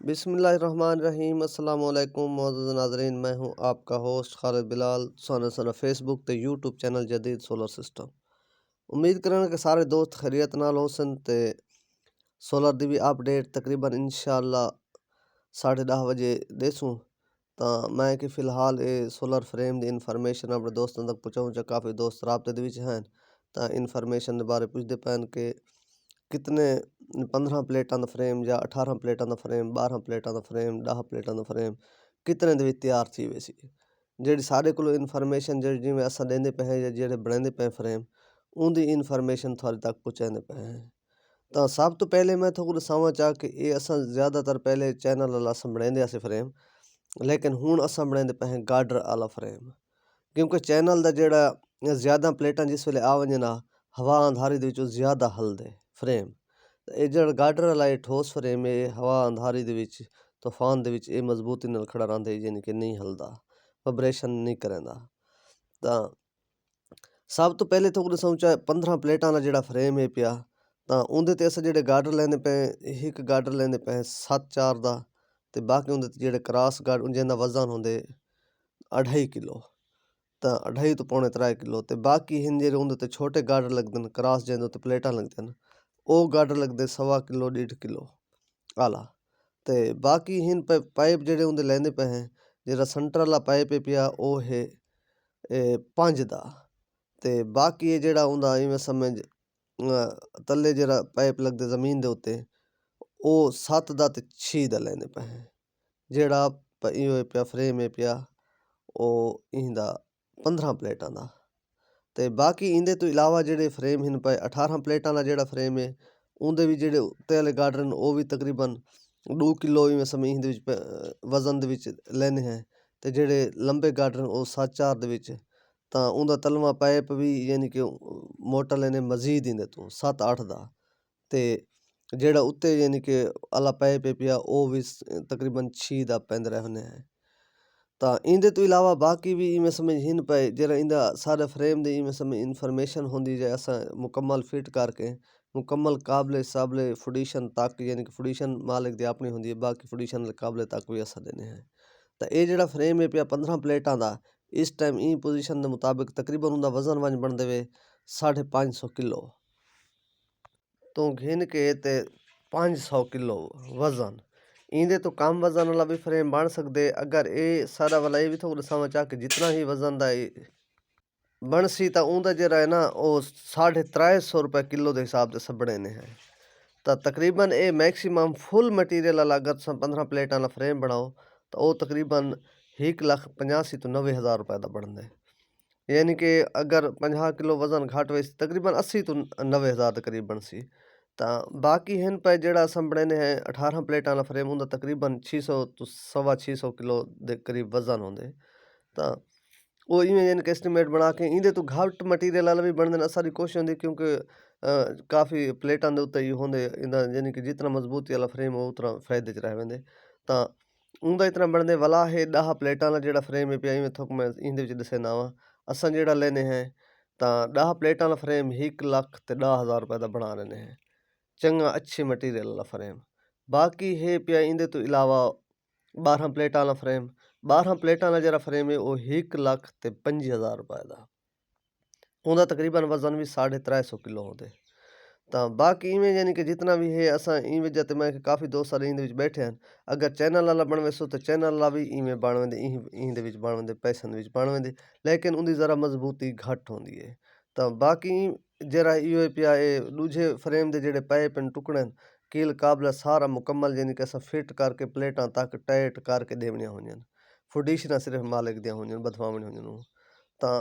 बिस्मिल्लाहिर्रहमानिर्रहीम अस्सलाम वालेकुम मोअज़्ज़ज़ नाज़रीन, मैं हूं आपका होस्ट खालिद बिलाल सोना फेसबुक ते यूट्यूब चैनल जदीद सोलर सिस्टम। उम्मीद करना कि सारे दोस्त खैरियत नाल होसन ते सोलर दी भी अपडेट तकरीबन इंशाअल्लाह 10:30 बजे देसूं। ਤਾਂ ਮੈਂ ਕਿ ਫਿਲਹਾਲ ਇਹ ਸੋਲਰ ਫਰੇਮ ਦੀ ਇਨਫੋਰਮੇਸ਼ਨ ਆਪਣੇ ਦੋਸਤਾਂ ਤੱਕ ਪਹੁੰਚਾਉਂ। ਕਾਫੀ ਦੋਸਤ ਰਾਬਤੇ ਦੇ ਵਿੱਚ ਹਨ ਤਾਂ ਇਨਫੋਰਮੇਸ਼ਨ ਦੇ ਬਾਰੇ ਪੁੱਛਦੇ ਪੈਣ ਕਿ कितने 15 प्लेटा का फ्रेम या 18 प्लेटा का फ्रेम 12 प्लेटा का फ्रेम 10 प्लेटा का फ्रेम कितने दे तैयार थी वैसी जी सारे को इनफॉर्मेशन जी जिमें असा देंदे पे हैं या जेडे बनाते पे फ्रेम उनकी इनफॉर्मेशन थोड़े तक पहुँचाते पे हैं। तो सब तो पहले मैं थोड़ा दसावा चाह कि ये असा ज़्यादातर पहले चैनल वाला अस बनाते अस फ्रेम, लेकिन हूँ असा बनाते पे हैं गार्डर वाला फ्रेम, क्योंकि चैनल का जोड़ा ज़्यादा प्लेटा जिस वे आ वजन ना हवा अंधारी ज़्यादा हलदे फ्रेम। ये जो गार्डर वाला ठोस फ्रेम है हवा अंधारी तूफान ये मजबूती नाल खड़ा रहा यानी कि नहीं हलदा, वाइब्रेशन नहीं करेंदा। तो सब तो पहले तो समझा 15 प्लेटा का जोड़ा फ्रेम है पिया तो उन्हें अस जो गार्डर लेंदे पे एक गार्डर लेंदे पे 7-4 का, तो बाकी उन्हें जो क्रॉस गार्डर जिनका वजन होंगे 2.5 किलो तो 2.5 तो 3.25 किलो, तो बाकी हिन जो उन्हें छोटे गार्डर लगते हैं क्रॉस जिन्हें प्लेटा लगते हैं वो गार्डर लगते 1.25 किलो 1.5 किलो आला। तो बाकी हिन पाइप जेडे उन्हें लेंदे पे हैं जो सेंटर वाला पाइप है पिया वो है 5 का, तो बाकी ये जोड़ा उनका इवें समझ तले जरा पाइप लगते जमीन के उत्ते वो 7 का तो 6 का लेंदे पे हैं। जोड़ा पिया फ्रेम है पिया वो इंदा 15 प्लेटा का। तो बाकी इंदे तो इलावा जोड़े फ्रेम हैं पे 18 प्लेटा का जोड़ा फ्रेम है उनके भी जोड़े उत्ते वाले गार्डर वो भी तकरीबन 2 किलो इवें समय इन वजन लेने हैं। तो जोड़े लंबे गार्डर वो 7-4 तो उनका तलवा पाइप भी यानी कि मोटा लेने मजीद इंदे तो 7-8 का, तो जोड़ा उत्ते यानी कि आला पाइप है पिया वो भी तकरीबन 6 का पैंदे होने हैं। तो इंदे तो इलावा बाकी भी इवें समझ हिन पे जरा इंदा सारे फ्रेम दे इवें समय इनफॉर्मेशन होंदी जाए असा मुकम्मल फिट करके मुकम्मल काबले साबले फुडिशन तक यानी कि फुडिशन मालिक दी अपनी होंदी है, बाकी फुडिशन काबले तक भी असा देने हैं। तो ये जोड़ा फ्रेम है पिया 15 प्लेटा का इस टाइम ई पोजिशन के मुताबिक तकरीबन उनका वजन वन बन देवे 550 किलो, तो घिन के 500 किलो वजन इंदे तो कम वजन वाला भी फ्रेम बन सकते। अगर ये सारा वाला ये भी थोड़ा दसावा चाह कि जितना ही वजन का बन सी तो उनका जरा है ना वो 350 रुपये किलो के हिसाब से सब बने हैं। तो तकरीबन ये मैक्सीमम फुल मटीरियल वाला अगर 15 प्लेटा वाला फ्रेम बनाओ तो वो तकरीबन 1,85,000 तो 90,000 रुपये का बनता है। यानी कि अगर 50 किलो वजन घट वे तकरीबन 80 तो 90,000 के करीब बन सी। तो बाकी हिन पे जोड़ा अस बनाने हैं 18 प्लेटा वाला फ्रेम उनका तकरीबन 600 तो 650 किलो के करीब वजन होंगे। तो वो इवें यानी कि एस्टीमेट बना के इंदे तो घट मटीरियल वाला भी बनते सारी कोशिश होंगी, क्योंकि काफ़ी प्लेटा के उत्ते होंगे इंदा यानी कि जितना मजबूती वाला फ्रेम हो उतना फायदे च रह वेंदे। तो उनका इतना बनते वाला है 10 प्लेटा का जोड़ा फ्रेम है पिया इवें थोक मैं इंदे दसे नावा असा जोड़ा लेने हैं। तो 10 प्लेटा का फ्रेम 1,10,000 रुपये का बना लेने हैं, चंगा अच्छी मटीरियल वाला फ्रेम। बाकी है पिया इंदे तो इलावा 12 प्लेटा वाला फ्रेम 12 प्लेटा का जरा फ्रेम है वो 1,25,000 रुपये का उनका तकरीबन वजन भी 350 किलो होते। तो बाकी इवें यानी कि जितना भी है असा इवें जत मैं काफ़ी दोस्त सारे इन बैठे हैं। अगर चैनल वाला बनवे सो तो चैनल वाला भी इवें बन वेंदे इन बन वेंदे पैसों बन वेंदे, लेकिन उनकी ज़रा मजबूती घट होंदी है। तो बाकी जरा इो पिया दूजे फ्रेम के जोड़े पाइप टुकड़े कील काबला सारा मुकम्मल यानी कि अस फिट करके प्लेटा तक टाइट करके देवनिया होंगे, फुडिशना सिर्फ मालिक दियाँ होंगे बधवावनी होंगे। तो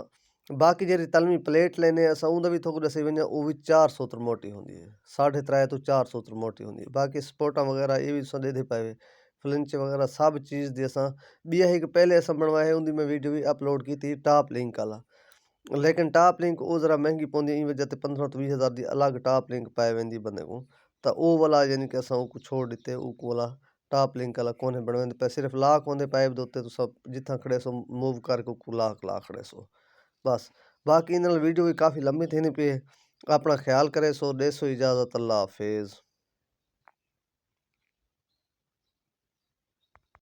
बाकी जी तलवी प्लेट लेने अस उनका भी थोड़ा दसी वजह वो भी 400 तो मोटी होंगी है 350 तो 400 तो मोटी होंगी। बाकी स्पोर्टा वगैरह ये भी सौ दे पाए फ्लिंच वगैरह सब चीज़ दी असा भी है कि पहले अस बनवाए उनकी मैं वीडियो भी अपलोड की थी टॉप लिंक वाला, लेकिन टॉप लिंक वो जरा महंगी पौंदी इन वजह 15 तो 20,000 की अलग टॉप लिंक पाए वेंदी बंदे को। तो वो वाला यानी कि अस छोड़ दिते वो वाला टॉप लिंक वाला कौन बनवाते पे सिर्फ लाख होंगे पाइप दोते तो सब जितना खड़े सो मूव करके लाख लाख खड़े सो बस। बाकी इन वीडियो भी काफ़ी लंबी थी नहीं पे अपना ख्याल करे सो दे सो इजाज़त अल्लाह हाफिज़।